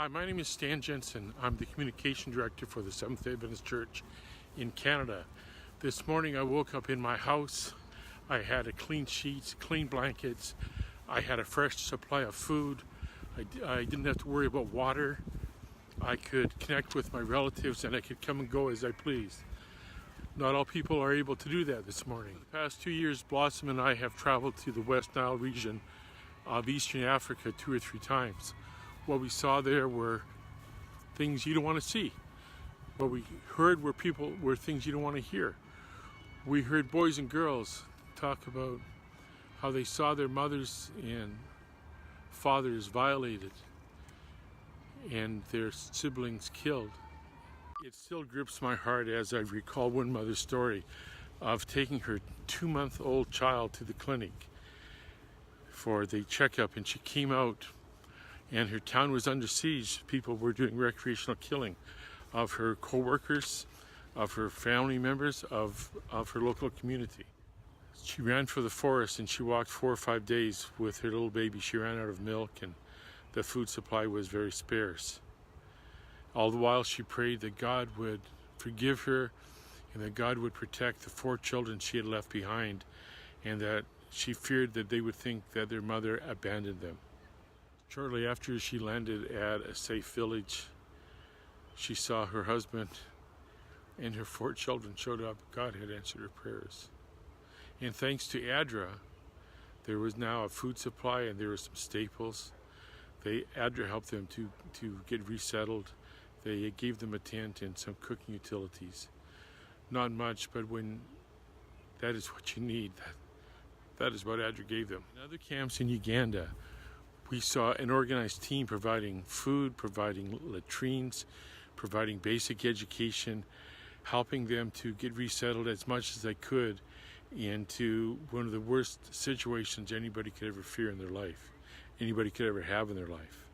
Hi, my name is Stan Jensen. I'm the Communication Director for the Seventh-day Adventist Church in Canada. This morning I woke up in my house. I had a clean sheets, clean blankets. I had a fresh supply of food. I didn't have to worry about water. I could connect with my relatives and I could come and go as I pleased. Not all people are able to do that this morning. The past 2 years, Blossom and I have traveled to the West Nile region of Eastern Africa 2 or 3 times. What we saw there were things you don't want to see. What we heard were things you don't want to hear. We heard boys and girls talk about how they saw their mothers and fathers violated and their siblings killed. It still grips my heart as I recall one mother's story of taking her 2-month-old child to the clinic for the checkup, and she came out and her town was under siege. People were doing recreational killing of her co-workers, of her family members, of her local community. She ran for the forest and she walked 4 or 5 days with her little baby. She ran out of milk and the food supply was very sparse. All the while she prayed that God would forgive her and that God would protect the 4 children she had left behind, and that she feared that they would think that their mother abandoned them. Shortly after she landed at a safe village, she saw her husband and her 4 children showed up. God had answered her prayers. And thanks to ADRA, there was now a food supply and there were some staples. ADRA helped them to get resettled. They gave them a tent and some cooking utilities. Not much, but when that is what you need, that is what ADRA gave them. In other camps in Uganda, we saw an organized team providing food, providing latrines, providing basic education, helping them to get resettled as much as they could into one of the worst situations anybody could ever fear in their life, anybody could ever have in their life.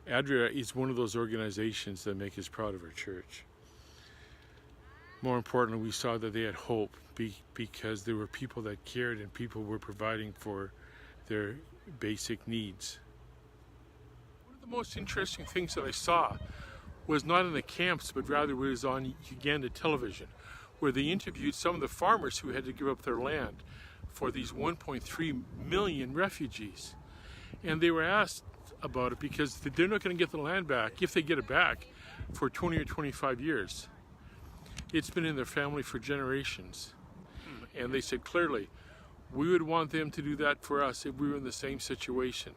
ADRA is one of those organizations that make us proud of our church. More importantly, we saw that they had hope because there were people that cared and people were providing for their basic needs. One of the most interesting things that I saw was not in the camps, but rather was on Uganda television, where they interviewed some of the farmers who had to give up their land for these 1.3 million refugees. And they were asked about it because they're not going to get the land back, if they get it back, for 20 or 25 years. It's been in their family for generations. And they said clearly, we would want them to do that for us if we were in the same situation.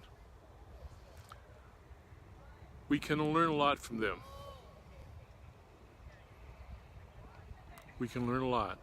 We can learn a lot from them. We can learn a lot.